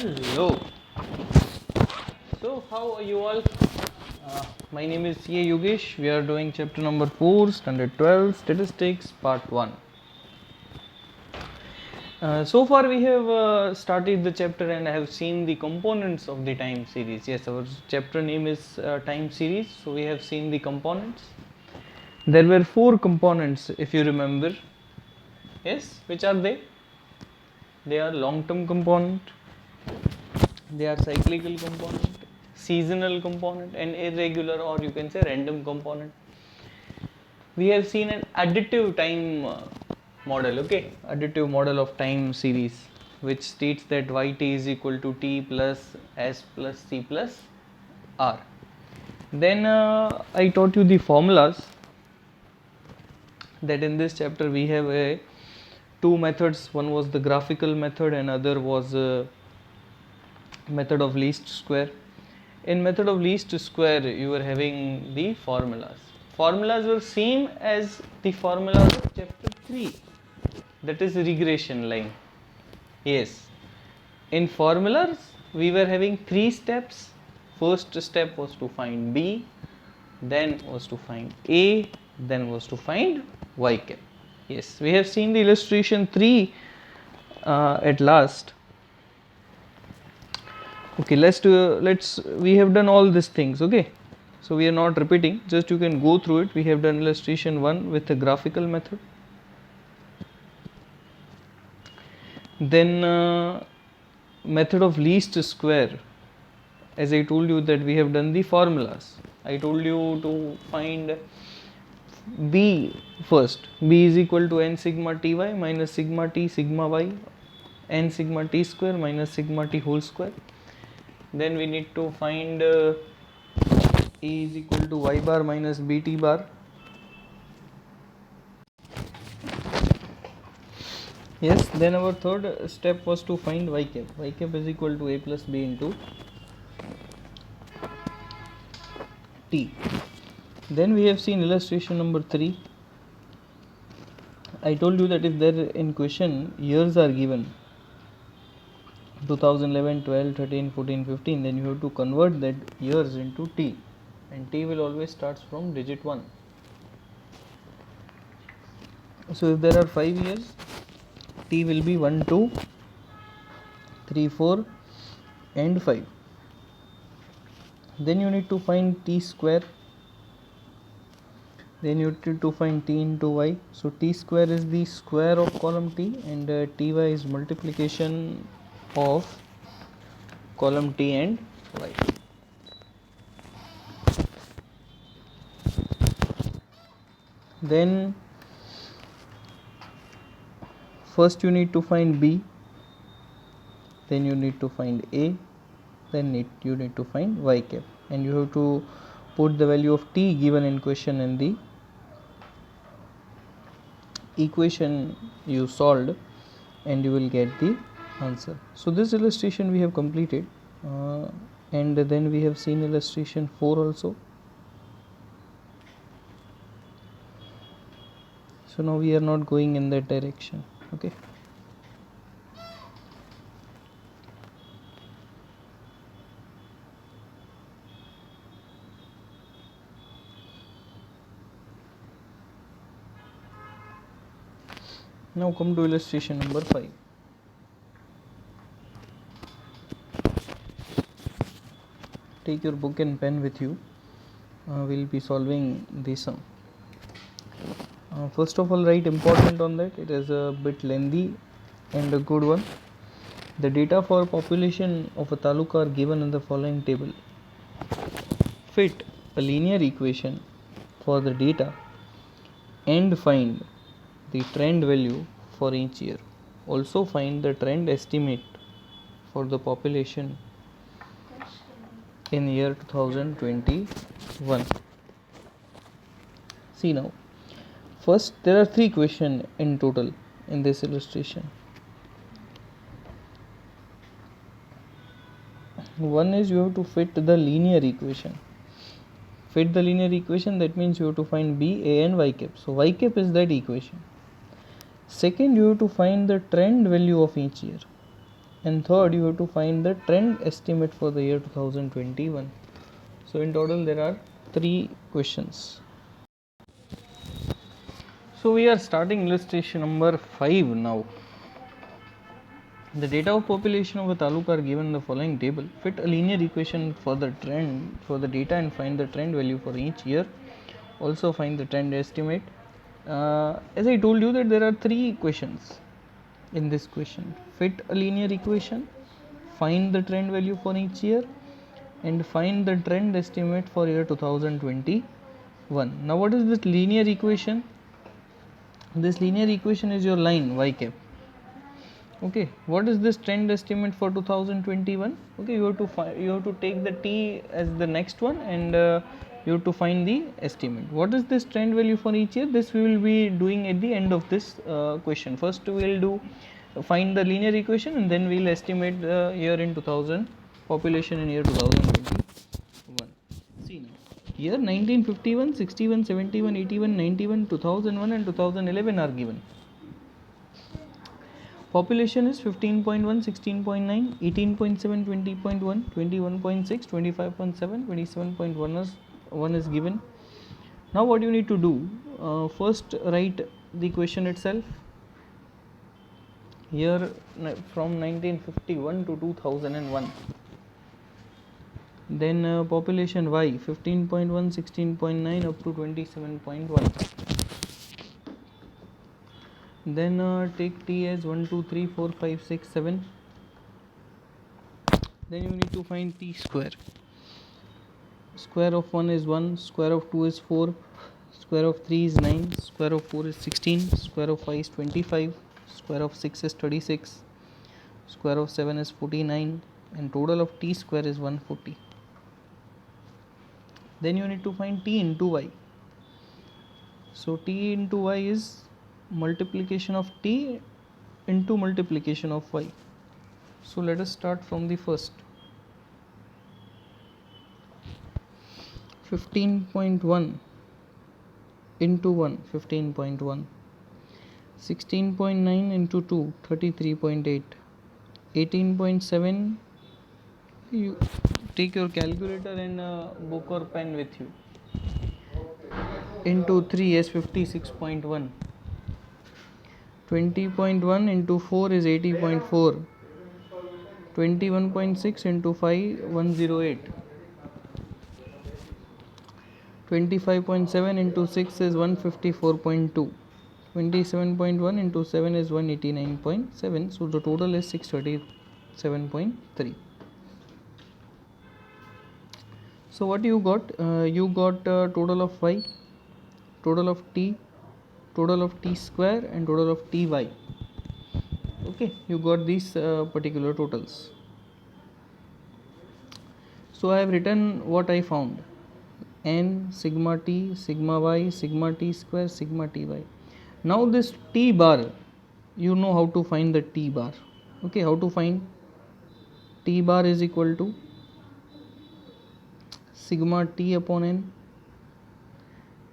Hello. So, how are you all? My name is CA Yogesh. We are doing chapter number 4, standard 12, statistics, part 1. So far, we have started the chapter and I have seen the components of the time series. Yes, our chapter name is time series. So, we have seen the components. There were 4 components, if you remember. Yes, which are they? They are long term component, they are cyclical component, seasonal component, and irregular, or you can say random component. We have seen an additive time model, okay, additive model of time series, which states that yt is equal to t plus s plus c plus r. Then I taught you the formulas, that in this chapter we have two methods. One was the graphical method and other was method of least square. In method of least square you were having the formulas were same as the formulas of chapter 3, that is regression line. Yes, in formulas we were having 3 steps. First step was to find b, then was to find a, then was to find y cap. Yes, we have seen the illustration 3 at last. Okay, let's we have done all these things, okay, so we are not repeating, just you can go through it. We have done illustration 1 with the graphical method, then method of least square. As I told you that we have done the formulas, I told you to find b first. B is equal to n sigma ty minus sigma t sigma y, n sigma t square minus sigma t whole square. Then we need to find a is equal to y bar minus bt bar. Yes, then our third step was to find y cap. Y cap is equal to a plus b into t. Then we have seen illustration number 3. I told you that if there in question years are given 2011, 12, 13, 14, 15, then you have to convert that years into t, and t will always starts from digit 1. So if there are 5 years, t will be 1, 2, 3, 4 and 5. Then you need to find t square, then you need to find t into y. So t square is the square of column t, and ty is multiplication of column t and y. Then first you need to find b, then you need to find a, then you need to find y cap, and you have to put the value of t given in question in the equation you solved, and you will get the answer. So this illustration we have completed, and then we have seen illustration 4 also. So now we are not going in that direction, okay. Now come to illustration number 5. Take your book and pen with you. We'll be solving the sum. First of all, write important on that. It is a bit lengthy and a good one. The data for population of a taluka are given in the following table. Fit a linear equation for the data and find the trend value for each year. Also find the trend estimate for the population in year 2021. See now, first there are 3 questions in total in this illustration. One is you have to fit the linear equation. Fit the linear equation, that means you have to find b, a and y cap. So y cap is that equation. Second, you have to find the trend value of each year. and third you have to find the trend estimate for the year 2021. So in total there are 3 questions. So we are starting illustration number 5 now. The data of population of a taluk are given in the following table. Fit a linear equation for the trend for the data and find the trend value for each year. Also find the trend estimate. As I told you that there are 3 questions in this question. Fit a linear equation, find the trend value for each year, and find the trend estimate for year 2021. Now what is this linear equation? This linear equation is your line y cap. Okay, what is this trend estimate for 2021? Okay, you have to take the t as the next one, and you have to find the estimate. What is this trend value for each year? This we will be doing at the end of this question. First we will do find the linear equation, and then we will estimate the year in 2000 population in year 2021. See now, year 1951, 61, 71, 81, 91, 2001 and 2011 are given. Population is 15.1, 16.9, 18.7, 20.1, 21.6, 25.7, 27.1 is given. Now what you need to do, first write the question itself. Here from 1951 to 2001. Then population y 15.1, 16.9 up to 27.1. Then take t as 1, 2, 3, 4, 5, 6, 7. Then you need to find t square. Square of 1 is 1, square of 2 is 4, square of 3 is 9, square of 4 is 16, square of 5 is 25, square of 6 is 36, square of 7 is 49, and total of t square is 140. Then you need to find t into y. So t into y is multiplication of t into multiplication of y. So let us start from the first. 15.1 into 1, 15.1. 16.9 into 2, 33.8. 18.7, you take your calculator and book or pen with you. Into 3 is 56.1. 20.1 into 4 is 80.4. 21.6 into 5, 108. 25.7 into 6 is 154.2. 27.1 into 7 is 189.7. So the total is 637.3. So what you got? You got total of y, total of t, total of t square, and total of ty. Okay, you got these particular totals. So I have written what I found: n sigma t, sigma y, sigma t square, sigma ty. Now this t bar, you know how to find the t bar. Okay, how to find? T bar is equal to sigma t upon n.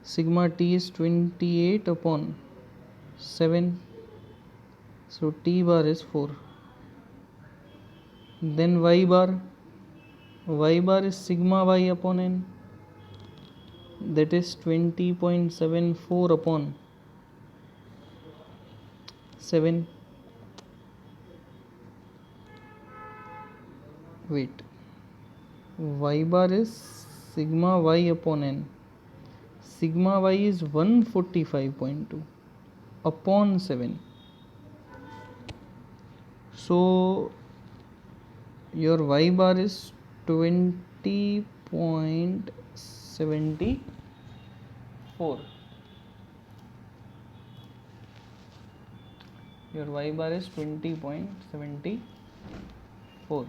Sigma t is 28 upon 7. So t bar is 4. Then y bar is sigma y upon n, that is 20.74 upon 7. Wait, y bar is sigma y upon n. Sigma y is 145.2 upon 7. So your y bar is 20.74. Your y bar is 20.74.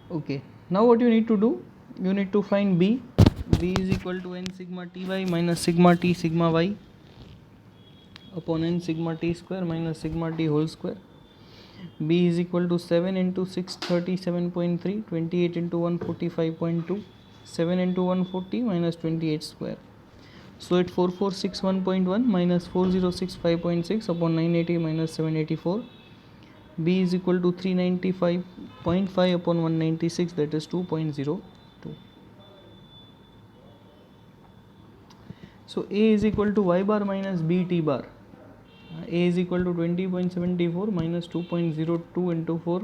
Okay, now what you need to do? You need to find b. B is equal to n sigma ty minus sigma t sigma y upon n sigma t square minus sigma t whole square. B is equal to 7 into 6, 37.3, 28 into 145.2, 7 into 140 minus 28 square. So at 4461.1 minus 4065.6 upon 980 minus 784, B is equal to 395.5 upon 196, that is 2.02. So A is equal to y bar minus B t bar. A is equal to 20.74 minus 2.02 into 4.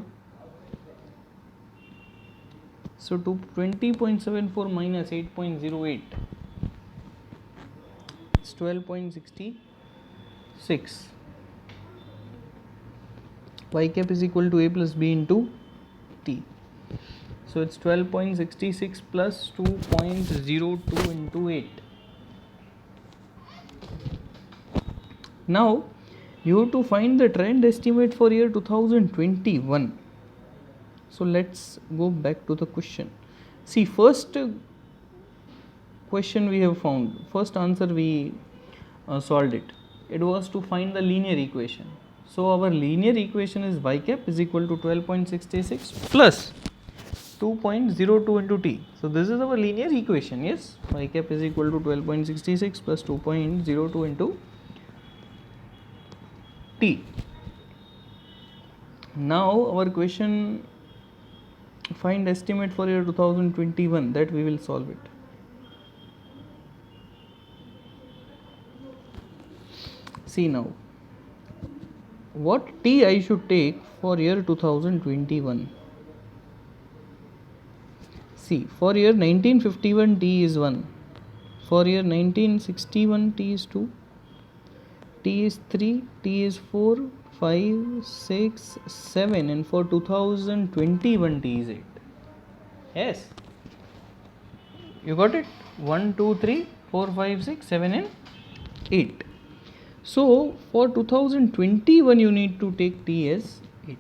So to 20.74 minus 8.08, it's 12.66. Y cap is equal to A plus B into T. So it's 12.66 plus 2.02 into 8. Now you have to find the trend estimate for year 2021. So let's go back to the question. See, first question we have found, first answer we solved it. It was to find the linear equation. So our linear equation is y cap is equal to 12.66 plus 2.02 into t. So this is our linear equation. Yes, y cap is equal to 12.66 plus 2.02 into t. Now our question, find estimate for year 2021, that we will solve it. See now, what t I should take for year 2021. See, for year 1951 t is 1, for year 1961 t is 2, t is 3, t is 4, 5, 6, 7, and for 2021 t is 8. Yes, you got it? 1, 2, 3, 4, 5, 6, 7 and 8. So for 2021 you need to take t as 8.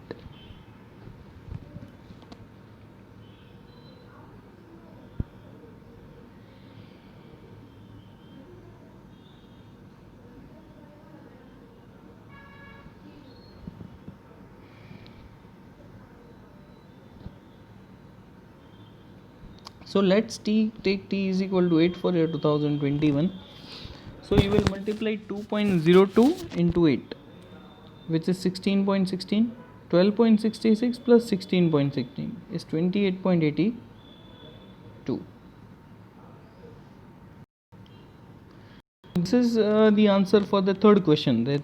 So let's take t is equal to 8 for year 2021. So you will multiply 2.02 into 8, which is 16.16. 12.66 plus 16.16 is 28.82. This is the answer for the third question. That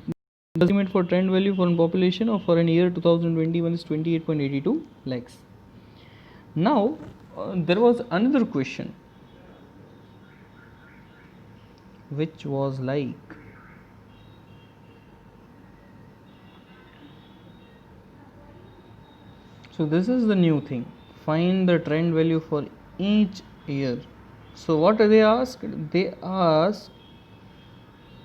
the estimate for trend value for population of for an year 2021 is 28.82 lakhs. Now there was another question which was like, so this is the new thing, find the trend value for each year. So what they asked? They asked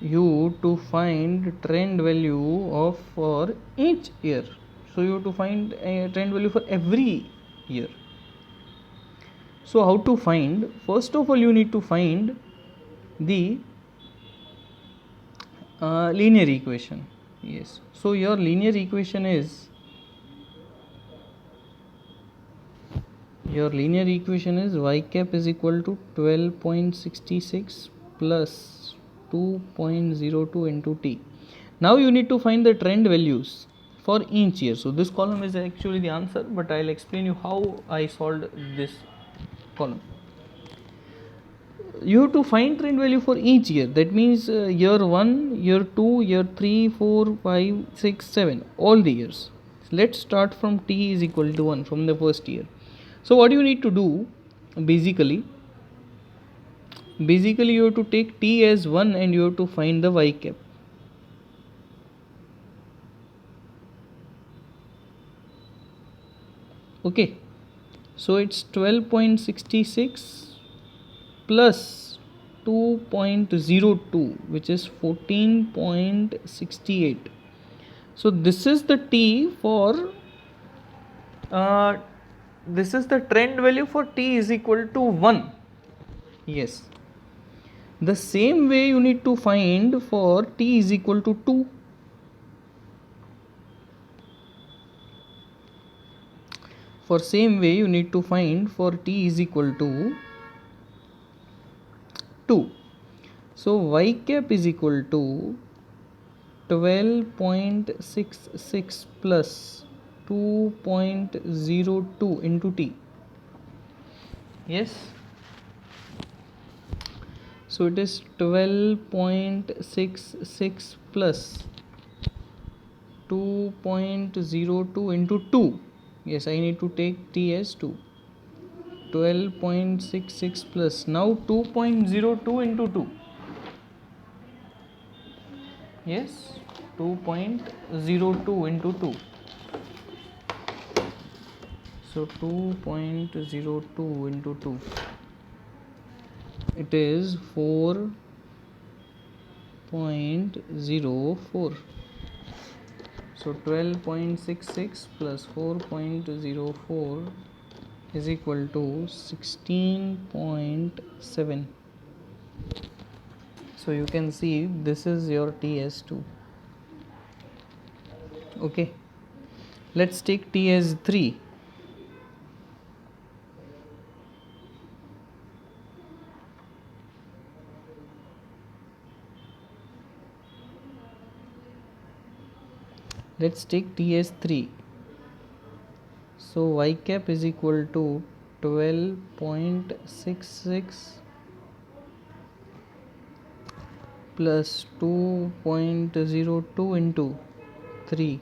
you to find trend value of for each year. So you have to find a trend value for every year. So how to find? First of all, you need to find the linear equation. Yes, so your linear equation is y cap is equal to 12.66 plus 2.02 into t. Now you need to find the trend values for each year. So this column is actually the answer, but I'll explain you how I solved this column. You have to find trend value for each year. That means year 1, year 2, year 3, 4, 5, 6, 7, all the years. Let's start from t is equal to 1 from the first year. So what you need to do, basically you have to take t as 1 and you have to find the y cap. Okay, so it's 12.66 plus 2.02, which is 14.68. So this is the t for this is the trend value for t is equal to 1. Yes, the same way you need to find for t is equal to 2. For same way you need to find for t is equal to 2. So y cap is equal to 12.66 plus 2.02 into t. Yes. So it is 12.66 plus 2.02 into 2. Yes, I need to take t as 2. 12.66 plus now 2.02 into 2. Yes, 2.02 into 2. So 2.02 into 2. It is 4.04. So 12.66 plus 4.04 is equal to 16.7. So you can see this is your TS2. Okay, let's take TS3. Let's take TS3. So y cap is equal to 12.66 plus 2.02 into 3.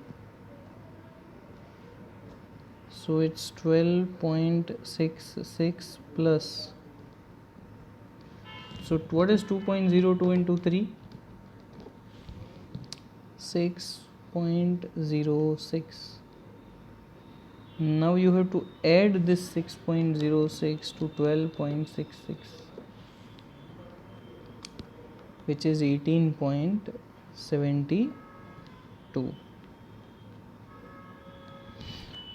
So it's 12.66 plus. So what is 2.02 into 3? 6.06. Now you have to add this 6.06 to 12.66, which is 18.72.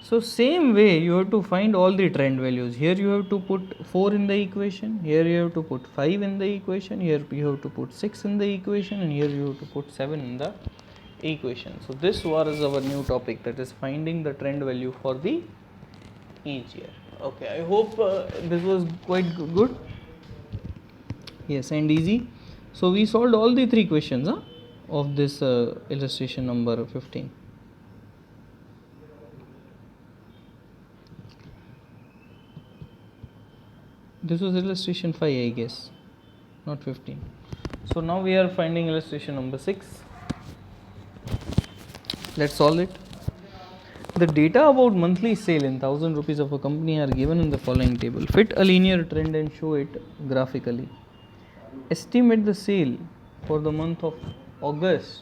So same way you have to find all the trend values. Here you have to put 4 in the equation, here you have to put 5 in the equation, here you have to put 6 in the equation, and here you have to put 7 in the equation. So this was our new topic, that is finding the trend value for the each year. Okay, I hope this was quite good. Yes, and easy. So we solved all the 3 questions of this illustration number 15. This was illustration 5, I guess, not 15. So now we are finding illustration number 6. Let's solve it. The data about monthly sale in 1000 rupees of a company are given in the following table. Fit a linear trend and show it graphically. Estimate the sale for the month of August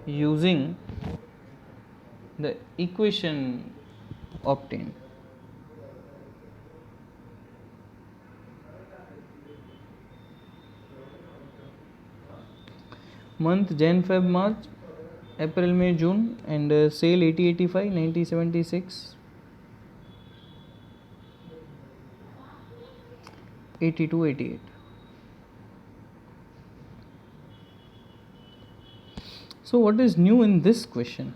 using the equation obtained. Month Jan, Feb, March, April, May, June, and sale 80, 85, 90, 76, 82, 88. So what is new in this question?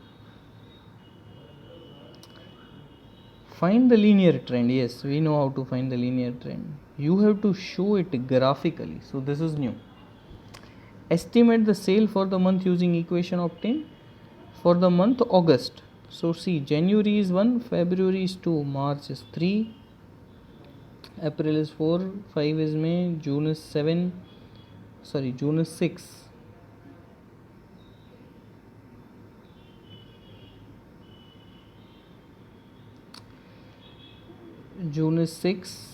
Find the linear trend. Yes, we know how to find the linear trend. You have to show it graphically. So this is new. Estimate the sale for the month using equation obtained for the month August. So see, January is 1, February is 2, March is 3, April is 4, 5 is May, June is 7, June is 6. June is 6.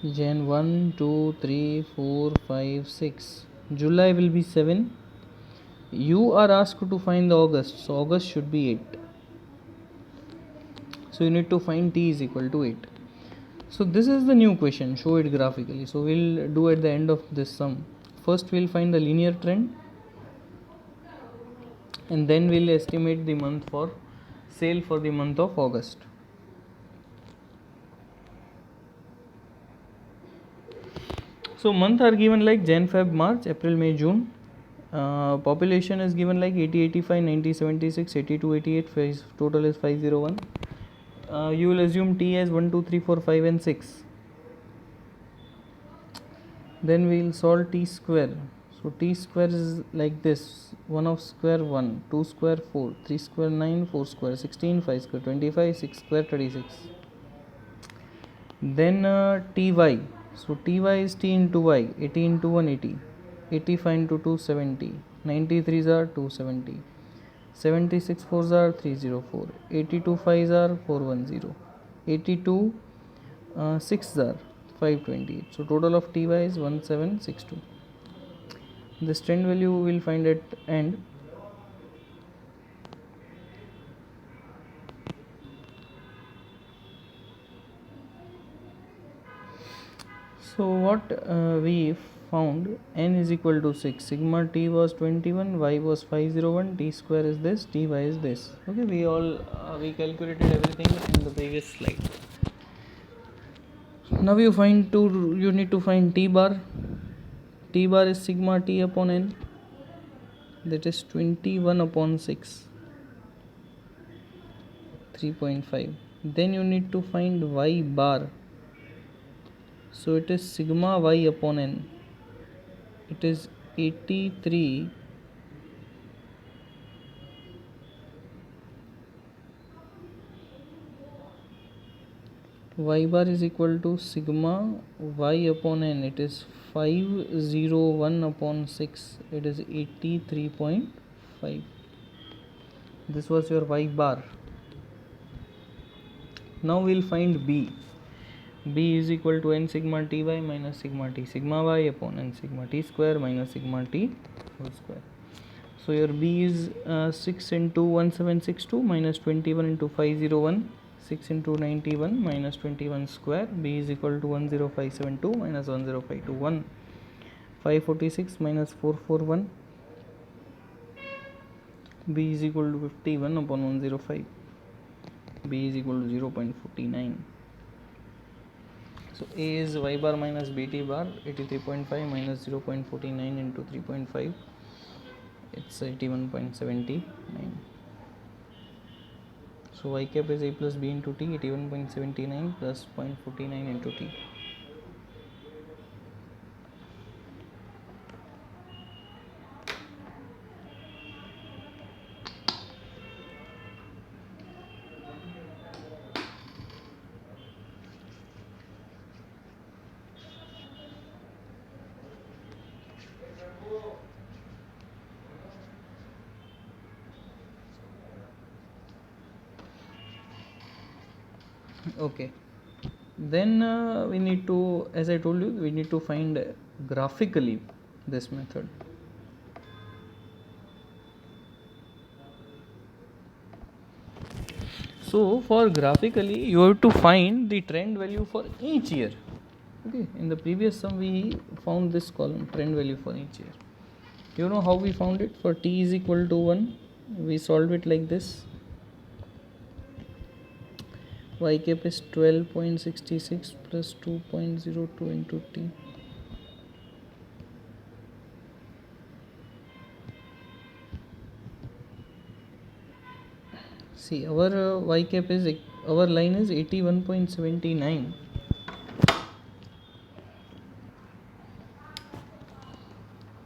Jan 1, 2, 3, 4, 5, 6. July will be 7. You are asked to find the August. So August should be 8. So you need to find t is equal to 8. So this is the new question. Show it graphically. So we'll do at the end of this sum. First we'll find the linear trend, and then we'll estimate the month for sale for the month of August. So month are given like Jan, Feb, March, April, May, June, Population is given like 80, 85, 90, 76, 82, 88. Total is 501. You will assume t as 1, 2, 3, 4, 5 and 6. Then we will solve t square. So t square is like this: 1 of square 1, 2 square 4, 3 square 9, 4 square 16, 5 square 25, 6 square 36. Then ty. So ty is t into y. 80 into 1 80, 85 into 2 70, 93s are 270, 76 4s are 304, 82 5s are 410, 82 6s are 528. So total of ty is 1762. This trend value we will find at end. So what we found, n is equal to 6, sigma t was 21, y was 501, t square is this, ty is this. Okay, we calculated everything in the previous slide. Now you need to find t bar. T bar is sigma t upon n, that is 21 upon 6, 3.5. Then you need to find y bar. So it is sigma y upon n, it is 83 y bar is equal to sigma y upon n, it is 501 upon 6, it is 83.5. This was your y bar. Now we will find b. B is equal to n sigma ty minus sigma t, sigma y upon n sigma t square minus sigma t whole square. So your b is 6 into 1762 minus 21 into 501, 6 into 91 minus 21 square. B is equal to 10572 minus 10521, 546 minus 441. B is equal to 51 upon 105. B is equal to 0.49. So A is y bar minus bt bar, 83.5 minus 0.49 into 3.5, it's 81.79. So y cap is a plus b into t, 81.79 plus 0.49 into t. Okay, then we need to, as I told you, we need to find graphically this method. So for graphically you have to find the trend value for each year. Okay, in the previous sum we found this column, trend value for each year. You know how we found it? For t is equal to 1, we solved it like this: y cap is 12.66 plus 2.02 into t. See, our y cap is, our line is 81.79.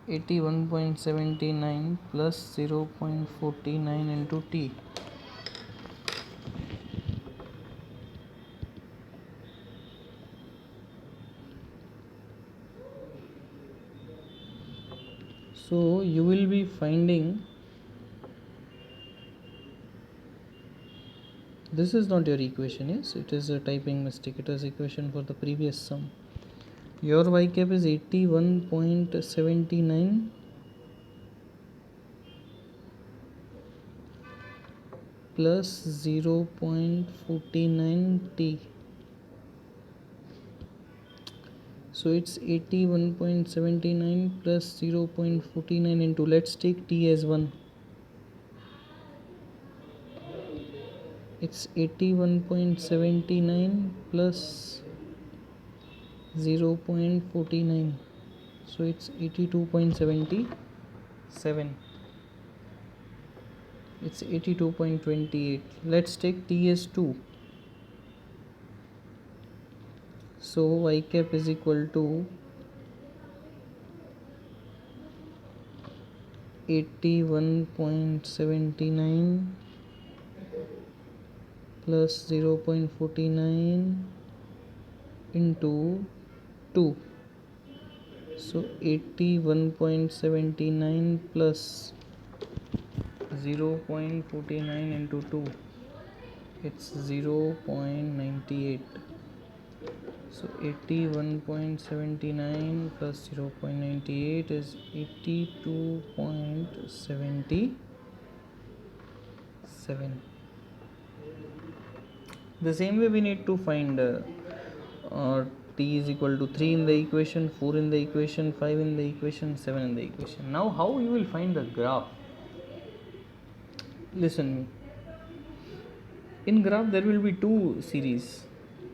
81.79 plus 0.49 into t. So you will be finding, this is not your equation, yes, it is a typing mistake, it is equation for the previous sum. Your y cap is 81.79 plus 0.49 t. So it's 81.79 plus 0.49 into, let's take t as 1. It's 81.79 plus 0.49, so it's 82.76. 7. It's 82.28. Let's take t as 2. So y cap is equal to 81.79 plus 0.49 into 2. So 81.79 plus 0.49 into 2, it's 0.98. So 81.79 plus 0.98 is 82.77. The same way we need to find t is equal to 3 in the equation, 4 in the equation, 5 in the equation, 7 in the equation. Now how you will find the graph? Listen me. In graph there will be two series.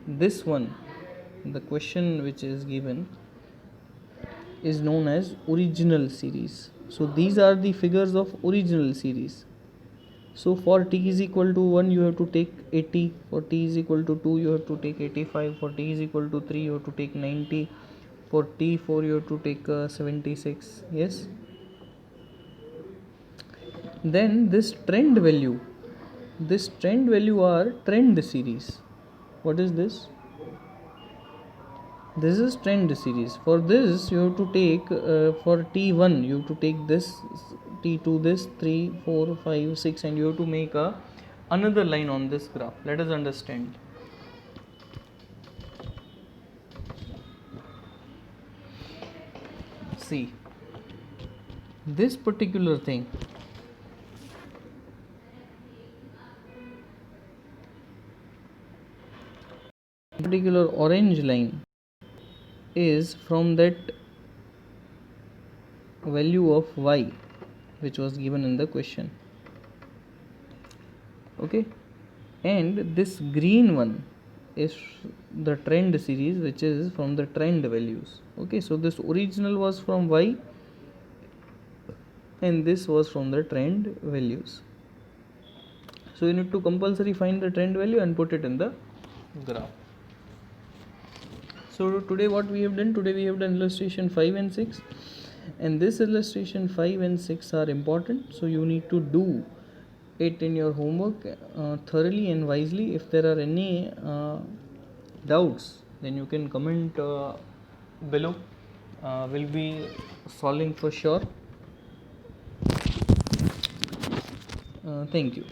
This one, the question which is given, is known as original series. So these are the figures of original series. So for t is equal to 1 you have to take 80, for t is equal to 2 you have to take 85, for t is equal to 3 you have to take 90, for t4 you have to take 76. Yes. Then this trend value are trend series. What is this? This is trend series. For this you have to take for t1 you have to take this, t2 this, 3, 4, 5, 6, and you have to make another line on this graph. Let us understand. See, this particular thing, particular orange line, is from that value of y which was given in the question. Okay, and this green one is the trend series which is from the trend values. Okay, so this original was from y and this was from the trend values. So you need to compulsory find the trend value and put it in the graph. So today what we have done, we have done illustration 5 and 6, and this illustration 5 and 6 are important, so you need to do it in your homework thoroughly and wisely. If there are any doubts, then you can comment below. We'll be solving for sure. Thank you.